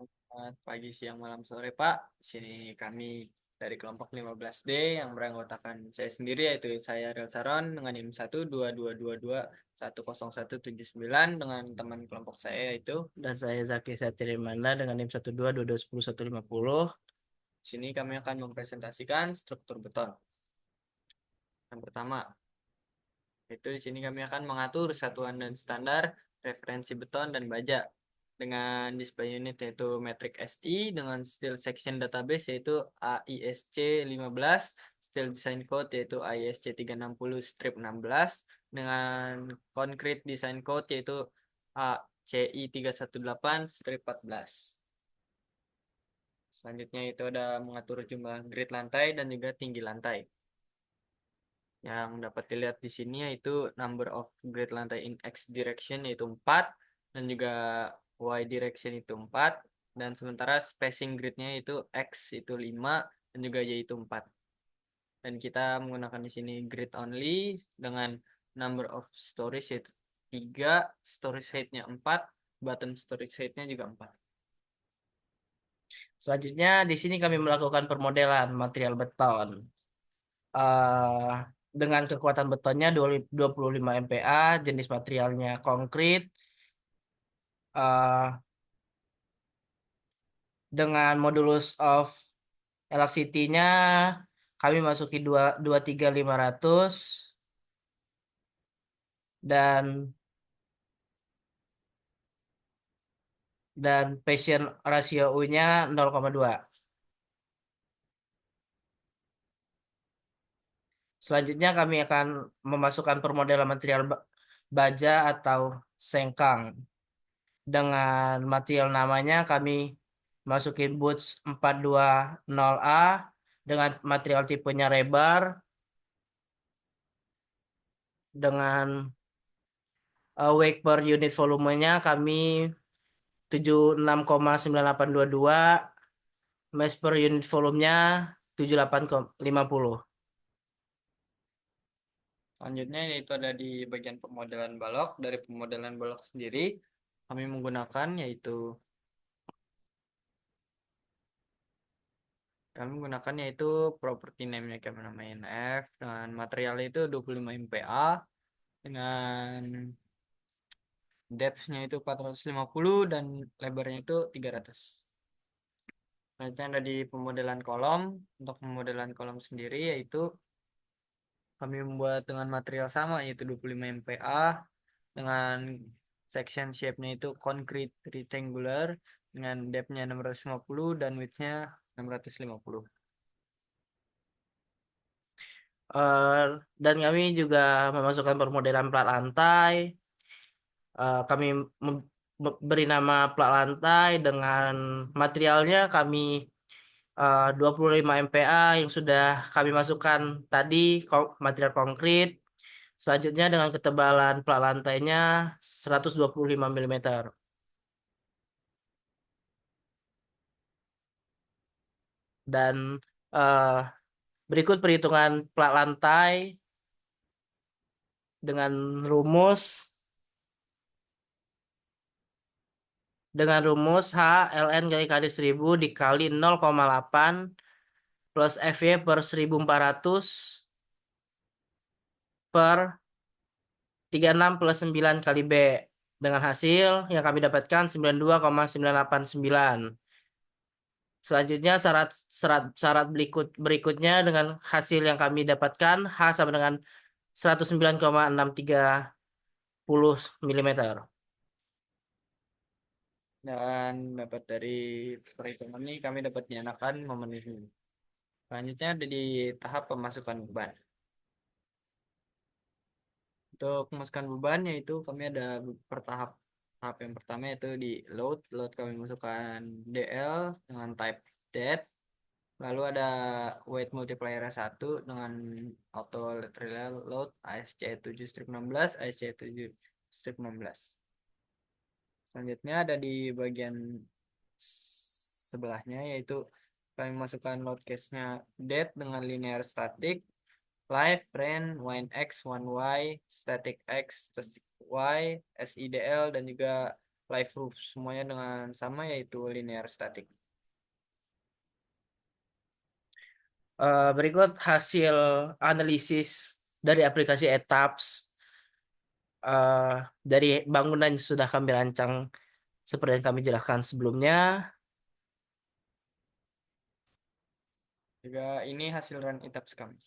Selamat pagi, siang, malam, sore, Pak. Di sini kami dari kelompok 15D yang beranggotakan saya sendiri yaitu saya Ariel Saron dengan NIM 12222107179 dengan teman kelompok saya yaitu Dan saya Zaki Satrimanda dengan NIM 1222210. di sini kami akan mempresentasikan struktur beton. Yang pertama, itu di sini kami akan mengatur satuan dan standar referensi beton dan baja dengan display unit yaitu Metric SI dengan steel section database yaitu AISC 15, steel design code yaitu AISC 360 strip 16 dengan concrete design code yaitu ACI 318 strip 14. Selanjutnya itu ada mengatur jumlah grid lantai dan juga tinggi lantai. Yang dapat dilihat di sini yaitu number of grid lantai in X direction yaitu 4 dan juga Y direction itu 4 dan sementara spacing gridnya itu X itu 5 dan juga Y itu 4. Dan kita menggunakan di sini grid only dengan number of stories yaitu 3, storage height-nya 4, bottom storage height-nya juga 4. Selanjutnya di sini kami melakukan permodelan material beton. Eh, dengan kekuatan betonnya 25 MPa, jenis materialnya konkrit, eh, dengan modulus of elasticity-nya kami masuki 23500 dan passion ratio U-nya 0,2. Selanjutnya kami akan memasukkan permodelan material baja atau sengkang. Dengan material namanya kami masukin boots 420A dengan material tipenya rebar dengan weight per unit volumenya kami 76,9822, mass per unit volumenya 78,50. Selanjutnya yaitu ada di bagian pemodelan balok. Dari pemodelan balok sendiri kami menggunakan yaitu kami menggunakan yaitu property name-nya kami namain F dengan material itu 25 MPa dengan depth-nya itu 450 dan lebarnya itu 300. Selanjutnya ada di pemodelan kolom. Untuk pemodelan kolom sendiri yaitu kami membuat dengan material sama yaitu 25 MPa dengan section shape-nya itu concrete rectangular dengan depth-nya 650 dan width-nya 650. Eh, dan kami juga memasukkan permodelan plat lantai. Kami beri nama plat lantai dengan materialnya kami 25 MPa yang sudah kami masukkan tadi, material konkrit. Selanjutnya dengan ketebalan plat lantainya 125 mm. Dan eh, berikut perhitungan plat lantai dengan rumus H ln kali 1000 dikali 0,8 plus FY per 1400 per 36 plus 9 kali B. Dengan hasil yang kami dapatkan 92,989. Selanjutnya syarat berikutnya dengan hasil yang kami dapatkan H sama dengan 109,630 mm. Dan dapat dari perhitungan ini kami dapat dinyatakan memenuhi. Selanjutnya ada di tahap pemasukan beban. Untuk pemasukan beban yaitu kami ada tahap yang pertama yaitu di load kami masukkan DL dengan type dead. Lalu ada weight multiplier 1 dengan auto lateral load ASC 7 strip 16, ASC 7 strip 16. Selanjutnya ada di bagian sebelahnya yaitu kami masukkan load case-nya dead dengan linear static, live, rain, wine X, one Y, static X, static Y, SIDL dan juga live proof semuanya dengan sama yaitu linear static. Berikut hasil analisis dari aplikasi Etaps eh, dari bangunan yang sudah kami rancang seperti yang kami jelaskan sebelumnya. Juga ini hasil run etaps kami.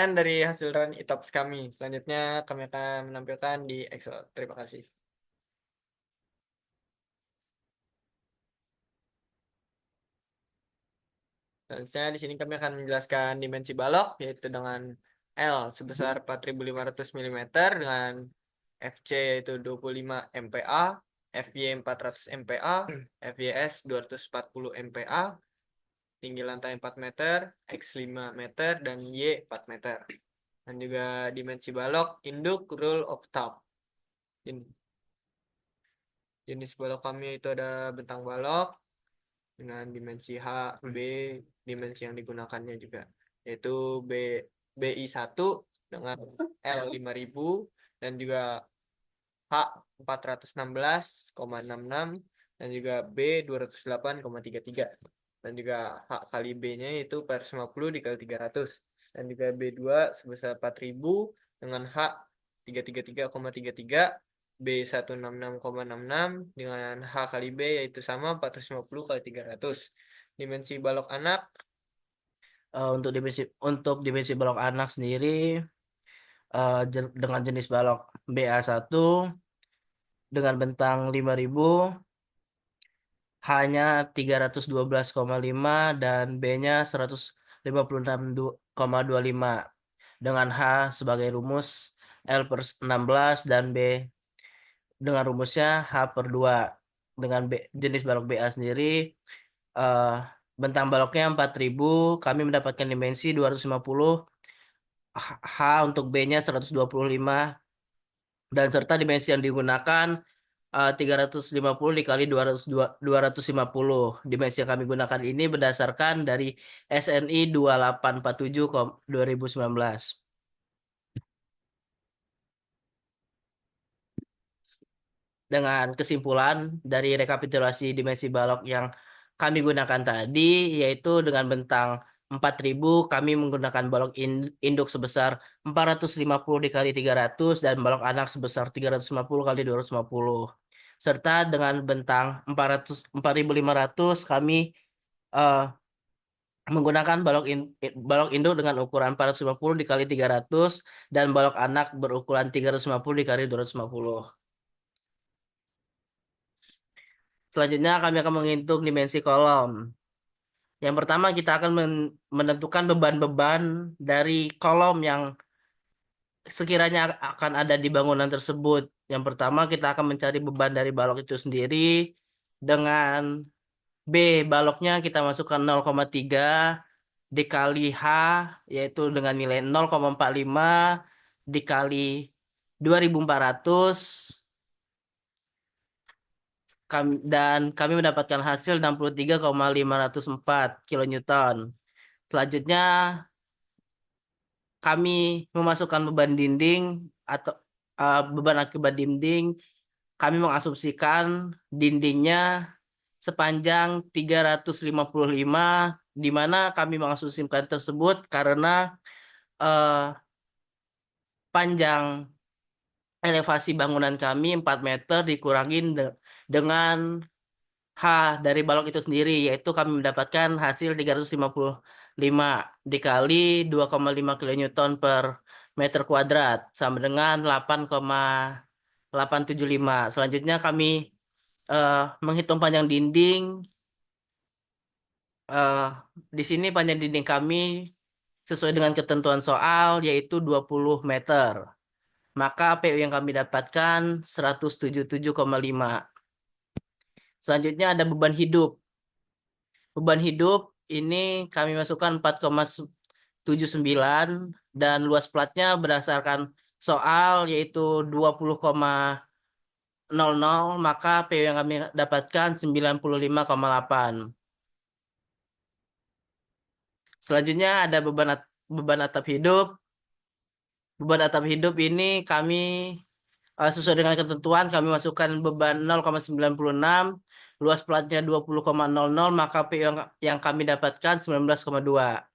Dan dari hasil run etaps kami, selanjutnya kami akan menampilkan di Excel. Terima kasih. Selanjutnya di sini kami akan menjelaskan dimensi balok yaitu dengan L sebesar 4.500 mm dengan FC yaitu 25 MPa, FY 400 MPa, FYS 240 MPa, tinggi lantai 4 meter, X 5 meter, dan Y 4 meter. Dan juga dimensi balok induk rule of thumb. Jenis balok kami itu ada bentang balok dengan dimensi H, B, dimensi yang digunakannya juga yaitu B BI1 dengan L5000 dan juga H 416,66 dan juga B 208,33 dan juga H kali B-nya itu per 50 dikali 300 dan juga B2 sebesar 4000 dengan H 333,33 B 166,66 dengan H kali B yaitu sama 450 kali 300. Dimensi balok anak Untuk dimensi balok anak sendiri dengan jenis balok BA1 dengan bentang 5000 hanya 312,5 dan B-nya 156,25 dengan H sebagai rumus L per 16 dan B dengan rumusnya H per 2. Dengan jenis balok BA sendiri eh, bentang baloknya 4000, kami mendapatkan dimensi 250, H untuk B-nya 125 dan serta dimensi yang digunakan 350 dikali 250. Dimensi yang kami gunakan ini berdasarkan dari SNI 2847 2019. Dengan kesimpulan dari rekapitulasi dimensi balok yang kami gunakan tadi, yaitu dengan bentang 4000 kami menggunakan balok induk sebesar 450 dikali 300 dan balok anak sebesar 350 kali 250. Serta dengan bentang 4500 kami eh, menggunakan balok induk dengan ukuran 450 dikali 300 dan balok anak berukuran 350 dikali 250. Selanjutnya kami akan menghitung dimensi kolom. Yang pertama kita akan menentukan beban-beban dari kolom yang sekiranya akan ada di bangunan tersebut. Yang pertama kita akan mencari beban dari balok itu sendiri dengan B baloknya kita masukkan 0,3 dikali H yaitu dengan nilai 0,45 dikali 2400 dan kami mendapatkan hasil 63,504 kilonewton. Selanjutnya kami memasukkan beban dinding atau beban akibat dinding. Kami mengasumsikan dindingnya sepanjang 355 di mana kami mengasumsikan tersebut karena eh, panjang elevasi bangunan kami 4 meter dikurangin dengan H dari balok itu sendiri, yaitu kami mendapatkan hasil 355 dikali 2,5 kilonewton per meter kuadrat sama dengan 8,875. Selanjutnya kami menghitung panjang dinding. Eh, di sini panjang dinding kami sesuai dengan ketentuan soal yaitu 20 meter. Maka PU yang kami dapatkan 177,5. Selanjutnya ada beban hidup. Beban hidup ini kami masukkan 4,79 dan luas platnya berdasarkan soal yaitu 20,00, maka PU yang kami dapatkan 95,8. Selanjutnya ada beban atap hidup. Beban atap hidup ini kami sesuai dengan ketentuan kami masukkan beban 0,96, luas platnya 20,00, maka PU yang kami dapatkan 19,2.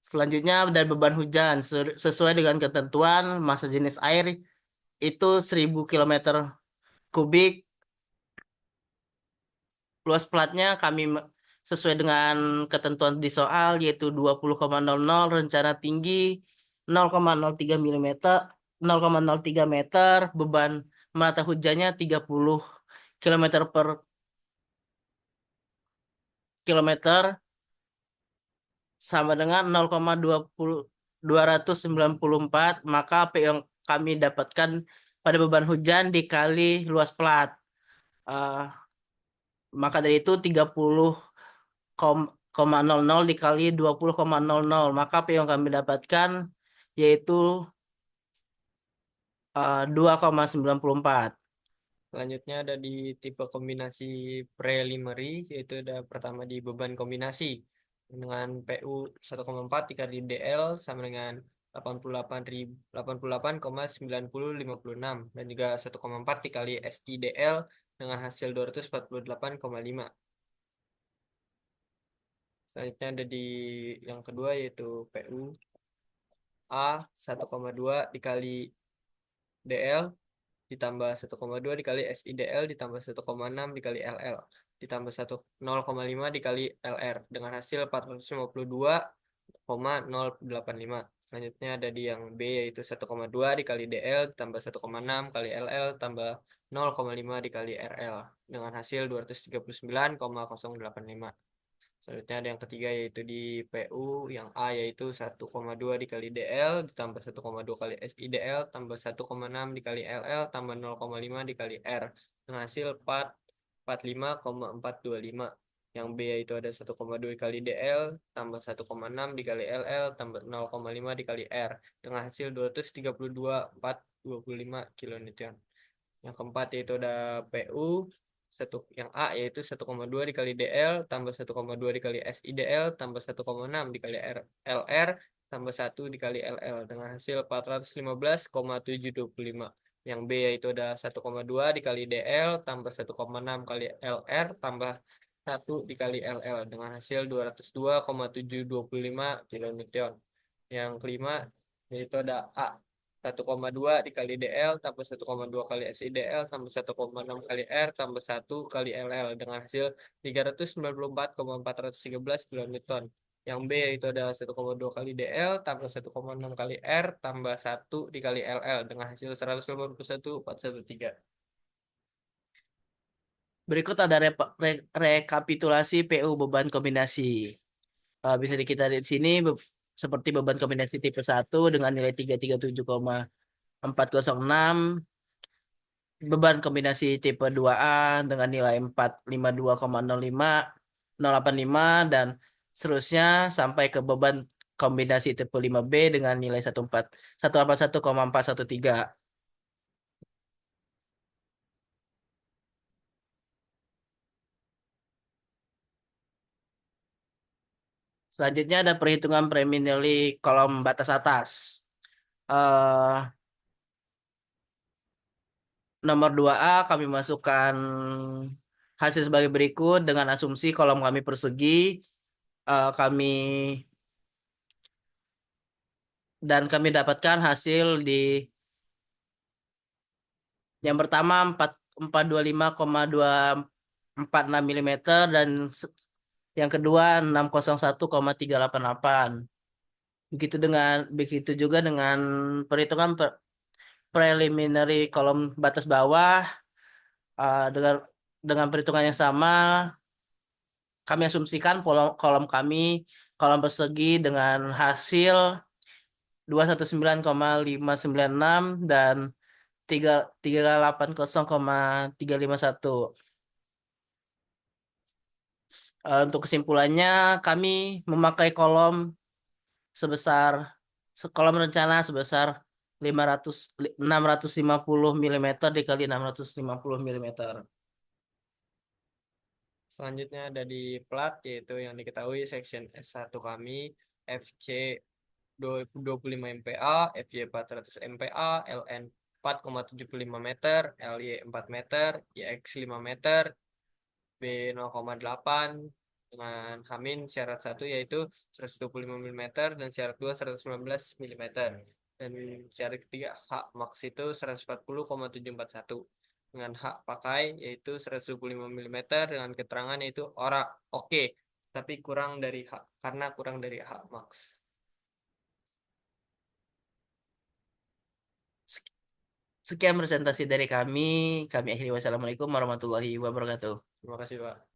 Selanjutnya ada beban hujan sesuai dengan ketentuan massa jenis air itu 1000 kilometer kubik. Luas platnya kami sesuai dengan ketentuan di soal yaitu 20,00, rencana tinggi 0,03 mm, 0,03 meter, beban mata hujannya 30 kilometer per kilometer sama dengan 0,294, maka P yang kami dapatkan pada beban hujan dikali luas plat. Eh, maka dari itu 30,00 dikali 20,00, maka P yang kami dapatkan yaitu 2,94. Selanjutnya ada di tipe kombinasi preliminary, yaitu ada pertama di beban kombinasi dengan PU 1,4 dikali DL sama dengan 88,9056 dan juga 1,4 dikali SIDL dengan hasil 248,5. Selanjutnya ada di yang kedua yaitu PU A 1,2 dikali DL ditambah 1,2 dikali SIDL ditambah 1,6 dikali LL ditambah 0,5 dikali LR dengan hasil 452,085. Selanjutnya ada di yang B yaitu 1,2 dikali DL ditambah 1,6 kali LL tambah 0,5 dikali RL dengan hasil 239,085. Selanjutnya ada yang ketiga yaitu di PU yang A yaitu 1,2 dikali DL ditambah 1,2 kali SIDL tambah 1,6 dikali LL tambah 0,5 dikali R dengan hasil 445,425. Yang B yaitu ada 1,2 dikali DL tambah 1,6 dikali LL tambah 0,5 dikali R dengan hasil 232,425 kilonewton. Yang keempat yaitu ada PU yang A yaitu 1,2 dikali DL tambah 1,2 dikali SIDL tambah 1,6 dikali LR tambah 1 dikali LL dengan hasil 415,725. Yang B yaitu ada 1,2 dikali DL tambah 1,6 kali LR tambah 1 dikali LL dengan hasil 202,725 kilonewton. Yang kelima yaitu ada A 1,2 dikali DL tambah 1,2 kali SIDL tambah 1,6 kali R tambah 1 kali LL dengan hasil 394,413 kilonewton. Yang B yaitu ada 1,2 kali DL tambah 1,6 kali R tambah 1 dikali LL dengan hasil 181,413. Berikut ada rekapitulasi PU beban kombinasi. Bisa kita lihat di sini seperti beban kombinasi tipe 1 dengan nilai 337,406, beban kombinasi tipe 2A dengan nilai 452,085 dan seterusnya sampai ke beban kombinasi tipe 5B dengan nilai 181,413. Selanjutnya ada perhitungan premi nilai kolom batas atas. Eh, Nomor 2A kami masukkan hasil sebagai berikut dengan asumsi kolom kami persegi. Kami kami dapatkan hasil di yang pertama 4 425,246 mm dan Yang kedua 601,388. Begitu juga dengan perhitungan preliminary kolom batas bawah, dengan perhitungan yang sama kami asumsikan kolom kami kolom persegi dengan hasil 219,596 dan 380,351. Untuk kesimpulannya, kami memakai sebesar kolom rencana sebesar 650 mm dikali 650 mm. Selanjutnya ada di plat, yaitu yang diketahui section S1 kami FC 25 MPa, FY 400 MPa, LN 4,75 meter, LY 4 meter, YX 5 meter, B 0,8 dengan Hamin syarat 1 yaitu 125 mm dan syarat 2 119 mm. Dan syarat ketiga H max itu 140,741 dengan hak pakai yaitu 125 mm dengan keterangan yaitu ora oke, tapi kurang dari hak karena kurang dari hak max. Sekian presentasi dari kami. Kami akhiri. Wassalamualaikum warahmatullahi wabarakatuh. Terima kasih Pak.